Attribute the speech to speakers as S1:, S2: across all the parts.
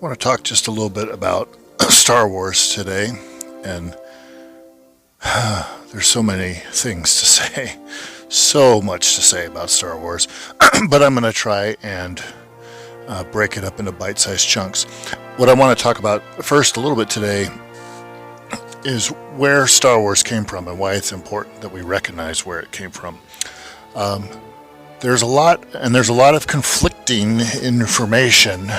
S1: I want to talk just a little bit about Star Wars today, and there's so many things to say, so much to say about Star Wars, but I'm going to try and break it up into bite-sized chunks. What I want to talk about first a little bit today is where Star Wars came from and why it's important that we recognize where it came from. There's a lot of conflicting information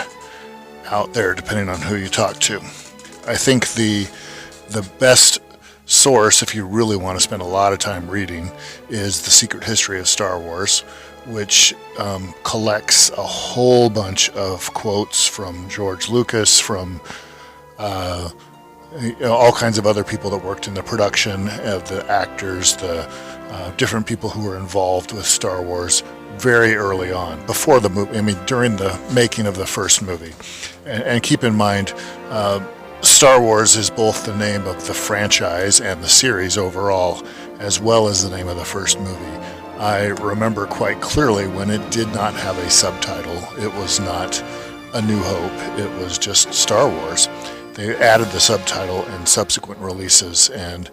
S1: out there depending on who you talk to. I think the best source, if you really want to spend a lot of time reading, is The Secret History of Star Wars, which collects a whole bunch of quotes from George Lucas, from all kinds of other people that worked in the production, the actors, the different people who were involved with Star Wars very early on, before the movie, during the making of the first movie. And keep in mind, Star Wars is both the name of the franchise and the series overall, as well as the name of the first movie. I remember quite clearly when it did not have a subtitle. It was not A New Hope. It was just Star Wars. They added the subtitle in subsequent releases, and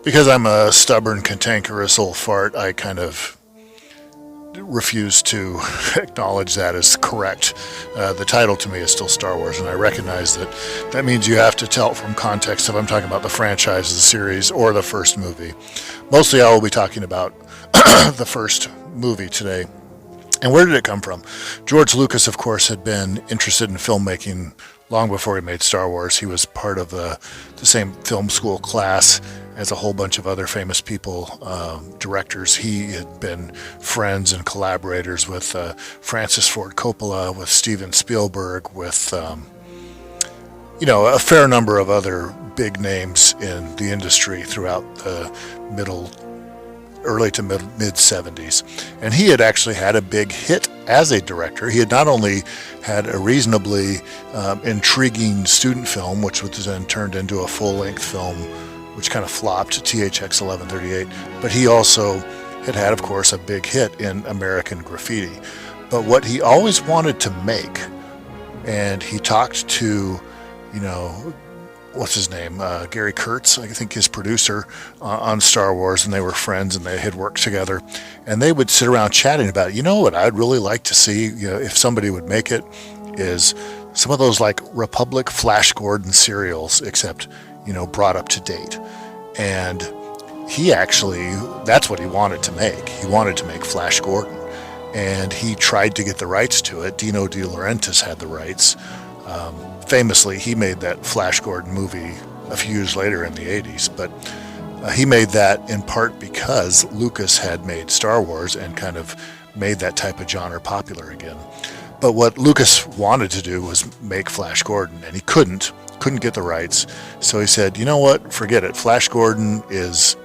S1: because I'm a stubborn, cantankerous old fart, I kind of refuse to acknowledge that as correct. The title to me is still Star Wars, and I recognize that means you have to tell it from context if I'm talking about the franchise, the series, or the first movie. Mostly I will be talking about the first movie today. And where did it come from? George Lucas, of course, had been interested in filmmaking long before he made Star Wars. He was part of the same film school class as a whole bunch of other famous people, directors. He had been friends and collaborators with Francis Ford Coppola, with Steven Spielberg, with a fair number of other big names in the industry throughout the early to mid 70s. And he had actually had a big hit as a director. He had not only had a reasonably intriguing student film, which was then turned into a full-length film, which kind of flopped, THX 1138, but he also had, of course, a big hit in American Graffiti. But what he always wanted to make, and he talked to, what's his name, Gary Kurtz, I think his producer, on Star Wars, and they were friends and they had worked together, and they would sit around chatting about, what I'd really like to see, if somebody would make it, is some of those like Republic Flash Gordon serials, except brought up to date. And he actually, that's what he wanted to make. He wanted to make Flash Gordon, and he tried to get the rights to it. Dino De Laurentiis had the rights. Famously, he made that Flash Gordon movie a few years later in the 80s, but he made that in part because Lucas had made Star Wars and kind of made that type of genre popular again. But what Lucas wanted to do was make Flash Gordon, and he couldn't get the rights. So he said, you know what, forget it. Flash Gordon is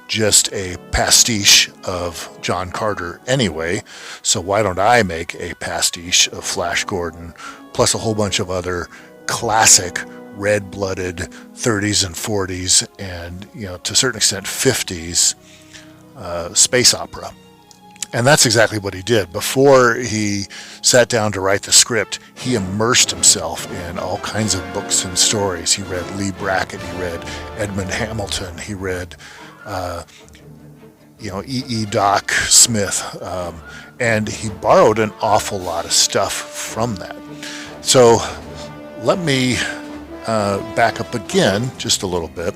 S1: just a pastiche of John Carter anyway, so why don't I make a pastiche of Flash Gordon, plus a whole bunch of other classic red-blooded 30s and 40s and, to a certain extent 50s space opera. And that's exactly what he did. Before he sat down to write the script, he immersed himself in all kinds of books and stories. He read Lee Brackett, he read Edmund Hamilton, he read, E. Doc Smith, and he borrowed an awful lot of stuff from that. So let me back up again just a little bit.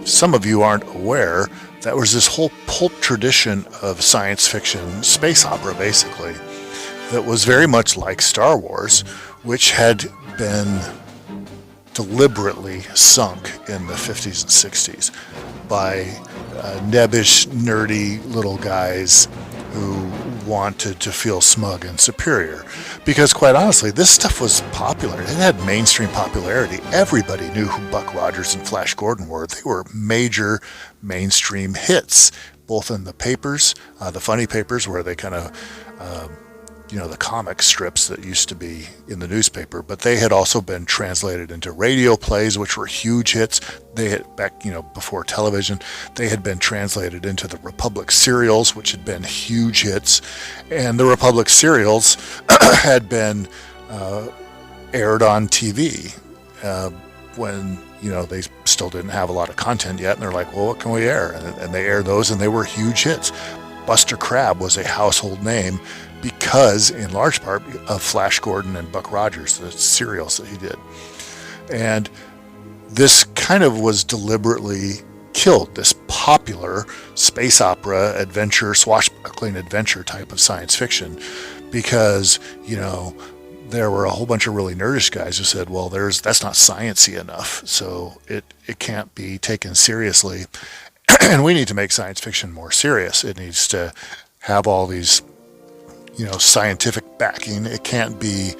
S1: Some of you aren't aware that was this whole pulp tradition of science fiction, space opera basically, that was very much like Star Wars, which had been deliberately sunk in the 50s and 60s by nebbish, nerdy little guys who wanted to feel smug and superior. Because quite honestly, this stuff was popular. It had mainstream popularity. Everybody knew who Buck Rogers and Flash Gordon were. They were major mainstream hits, both in the papers, the funny papers where they kind of the comic strips that used to be in the newspaper, but they had also been translated into radio plays, which were huge hits. They had, back, before television, they had been translated into the Republic serials, which had been huge hits. And the Republic serials had been aired on TV when they still didn't have a lot of content yet, and they're like, well, what can we air? And they aired those, and they were huge hits. Buster Crabbe was a household name because, in large part, of Flash Gordon and Buck Rogers, the serials that he did. And this kind of was deliberately killed, this popular space opera adventure, swashbuckling adventure type of science fiction, because, there were a whole bunch of really nerdish guys who said, well, that's not sciencey enough, so it can't be taken seriously, and we need to make science fiction more serious. It needs to have all these, scientific backing. It can't be,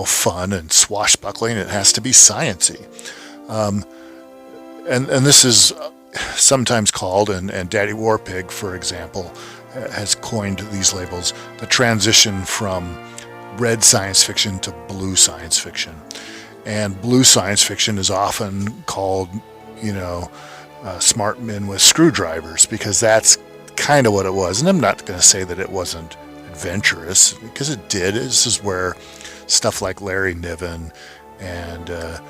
S1: fun and swashbuckling. It has to be sciencey. And this is sometimes called, and Daddy Warpig, for example, has coined these labels, the transition from red science fiction to blue science fiction. And blue science fiction is often called, smart men with screwdrivers, because that's kind of what it was. And I'm not going to say that it wasn't adventurous, because it did. This is where stuff like Larry Niven and a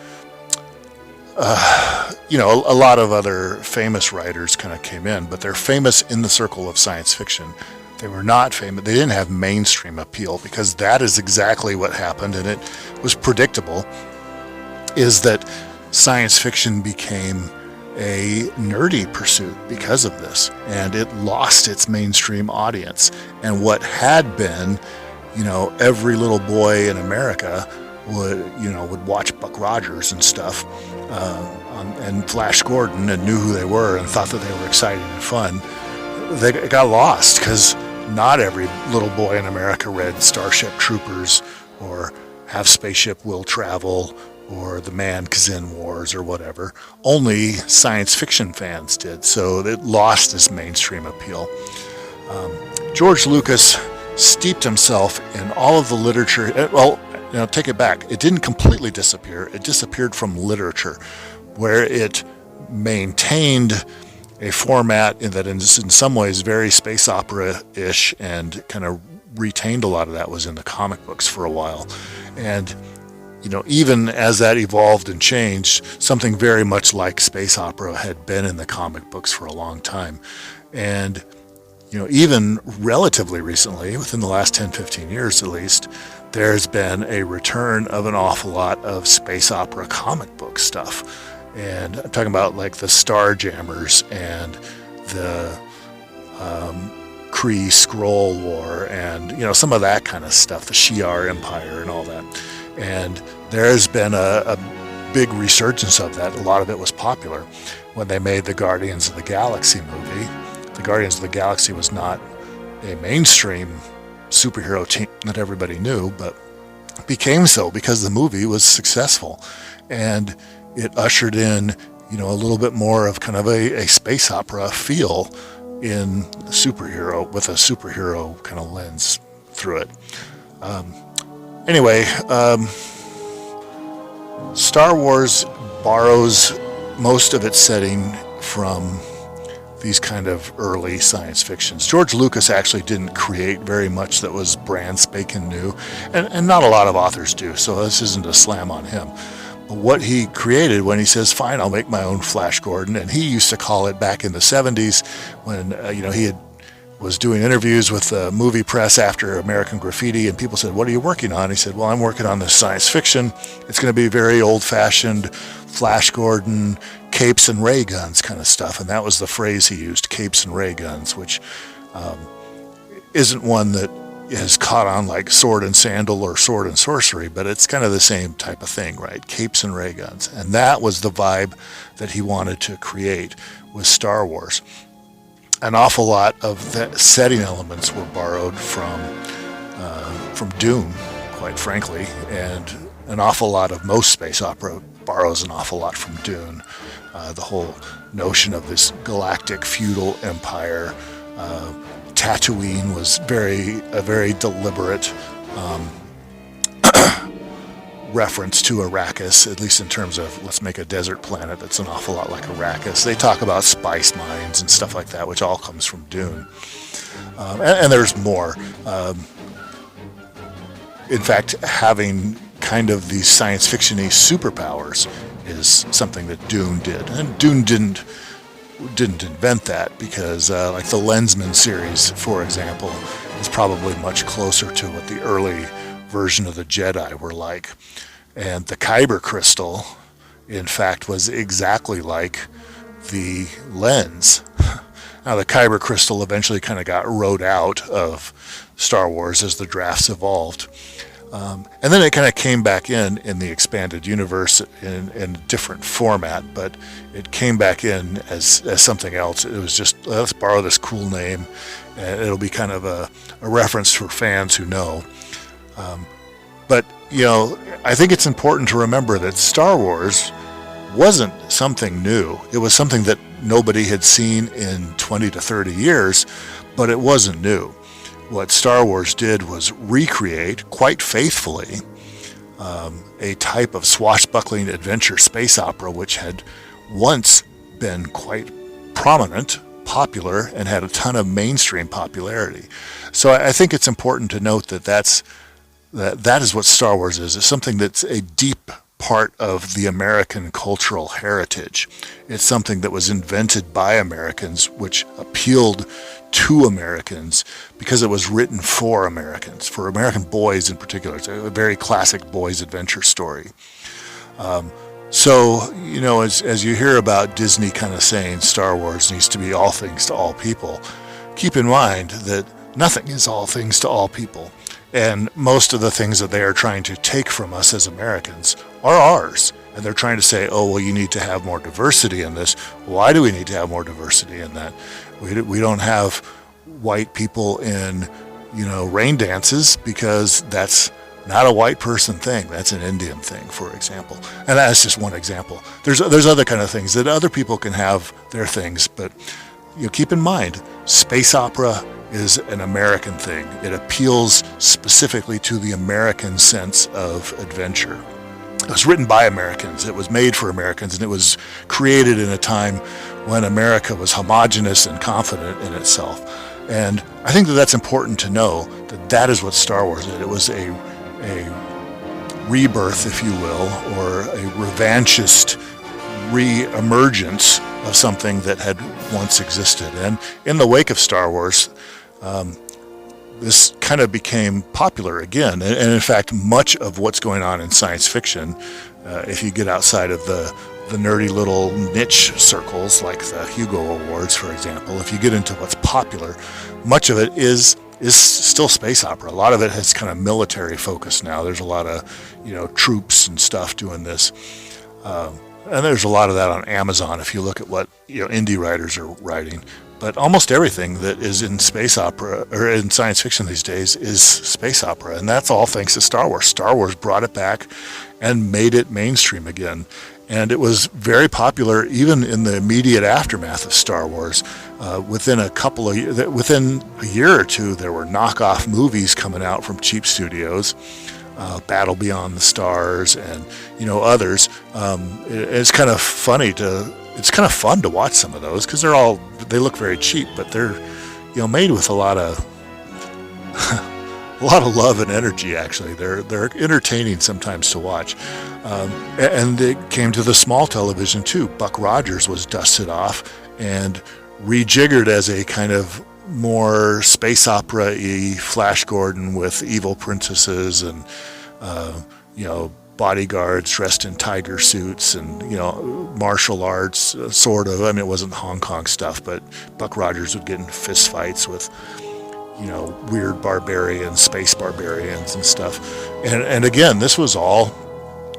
S1: lot of other famous writers kind of came in, but they're famous in the circle of science fiction. They were not famous. They didn't have mainstream appeal, because that is exactly what happened, and it was predictable, is that science fiction became a nerdy pursuit because of this, and it lost its mainstream audience. And what had been, every little boy in America would watch Buck Rogers and stuff, and Flash Gordon, and knew who they were and thought that they were exciting and fun. They got lost because not every little boy in America read Starship Troopers or Have Spaceship Will Travel or The Man Kazin Wars or whatever. Only science fiction fans did, so it lost its mainstream appeal. George Lucas steeped himself in all of the literature. Take it back. It didn't completely disappear. It disappeared from literature, where it maintained a format that in some ways very space opera-ish, and kind of retained a lot of that was in the comic books for a while. And even as that evolved and changed, something very much like space opera had been in the comic books for a long time. And even relatively recently, within the last 10-15 years at least, there's been a return of an awful lot of space opera comic book stuff. And I'm talking about like the Starjammers and the Kree Skrull War, and some of that kind of stuff, the Shi'ar Empire and all that. And there's been a big resurgence of that. A lot of it was popular when they made the Guardians of the Galaxy movie. The Guardians of the Galaxy was not a mainstream superhero team that everybody knew, but became so because the movie was successful, and it ushered in a little bit more of kind of a space opera feel in superhero, with a superhero kind of lens through it. Anyway, Star Wars borrows most of its setting from these kind of early science fictions. George Lucas actually didn't create very much that was brand spanking new, and not a lot of authors do, so this isn't a slam on him. But what he created, when he says, fine, I'll make my own Flash Gordon, and he used to call it back in the 70s when he was doing interviews with the movie press after American Graffiti, and people said, what are you working on? He said, well, I'm working on this science fiction. It's going to be very old-fashioned Flash Gordon, capes and ray guns kind of stuff. And that was the phrase he used, capes and ray guns, which isn't one that has caught on like sword and sandal or sword and sorcery, but it's kind of the same type of thing, right? Capes and ray guns. And that was the vibe that he wanted to create with Star Wars. An awful lot of the setting elements were borrowed from Dune, quite frankly, and an awful lot of most space opera borrows an awful lot from Dune. The whole notion of this galactic feudal empire. Tatooine was a very deliberate reference to Arrakis, at least in terms of let's make a desert planet that's an awful lot like Arrakis. They talk about spice mines and stuff like that, which all comes from Dune. And there's more. In fact, having kind of these science fiction-y superpowers is something that Dune did. And Dune didn't invent that, because like the Lensman series, for example, is probably much closer to what the early version of the Jedi were like. And the Kyber crystal, in fact, was exactly like the lens. Now, the Kyber crystal eventually kind of got wrote out of Star Wars as the drafts evolved. And then it kind of came back in the expanded universe in a different format, but it came back in as something else. It was just, let's borrow this cool name, and it'll be kind of a reference for fans who know. But, you know, I think it's important to remember that Star Wars wasn't something new. It was something that nobody had seen in 20 to 30 years, but it wasn't new. What Star Wars did was recreate, quite faithfully, a type of swashbuckling adventure space opera which had once been quite prominent, popular, and had a ton of mainstream popularity. So I think it's important to note that that is what Star Wars is. It's something that's a deep part of the American cultural heritage. It's something that was invented by Americans, which appealed to Americans because it was written for Americans, for American boys in particular. It's a very classic boys' adventure story. So, you know, as you hear about Disney kind of saying Star Wars needs to be all things to all people, keep in mind that nothing is all things to all people. And most of the things that they are trying to take from us as Americans are ours. And they're trying to say, oh, well, you need to have more diversity in this. Why do we need to have more diversity in that? We don't have white people in, you know, rain dances because that's not a white person thing. That's an Indian thing, for example. And that's just one example. There's other kind of things that other people can have their things, but you know, keep in mind, space opera is an American thing. It appeals specifically to the American sense of adventure. It was written by Americans, it was made for Americans, and it was created in a time when America was homogenous and confident in itself. And I think that that's important to know, that that is what Star Wars did. It was a rebirth, if you will, or a revanchist re-emergence of something that had once existed. And in the wake of Star Wars, this kind of became popular again. And in fact, much of what's going on in science fiction, if you get outside of the nerdy little niche circles like the Hugo Awards, for example, if you get into what's popular, much of it is still space opera. A lot of it has kind of military focus now. There's a lot of, you know, troops and stuff doing this. And there's a lot of that on Amazon if you look at what, you know, indie writers are writing. But almost everything that is in space opera or in science fiction these days is space opera, and that's all thanks to Star Wars. Star Wars brought it back and made it mainstream again. And it was very popular even in the immediate aftermath of Star Wars. Within a year or two, there were knockoff movies coming out from cheap studios. Battle Beyond the Stars and, you know, others. It's kind of funny it's kind of fun to watch some of those because they look very cheap, but they're, you know, made with a lot of love and energy. Actually, they're entertaining sometimes to watch. And it came to the small television too. Buck Rogers was dusted off and rejiggered as a kind of more space opera-y Flash Gordon with evil princesses and you know, bodyguards dressed in tiger suits and, you know, martial arts, sort of. I mean, it wasn't Hong Kong stuff, but Buck Rogers would get in fist fights with, you know, weird barbarians, space barbarians and stuff. And again, this was all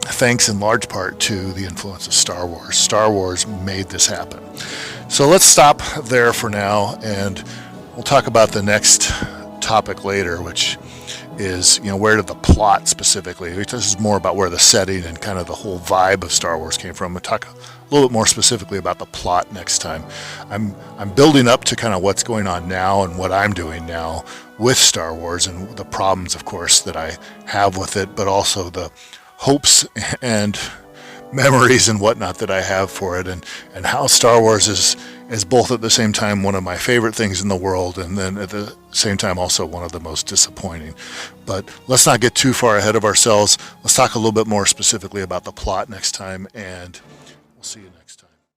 S1: thanks in large part to the influence of Star Wars. Star Wars made this happen. So let's stop there for now, and we'll talk about the next topic later, which is, you know, where did the plot specifically, this is more about where the setting and kind of the whole vibe of Star Wars came from. We'll talk a little bit more specifically about the plot next time. I'm building up to kind of what's going on now and what I'm doing now with Star Wars and the problems, of course, that I have with it, but also the hopes and memories and whatnot that I have for it, and how Star Wars is is both at the same time one of my favorite things in the world, and then at the same time also one of the most disappointing. But let's not get too far ahead of ourselves. Let's talk a little bit more specifically about the plot next time, and we'll see you next time.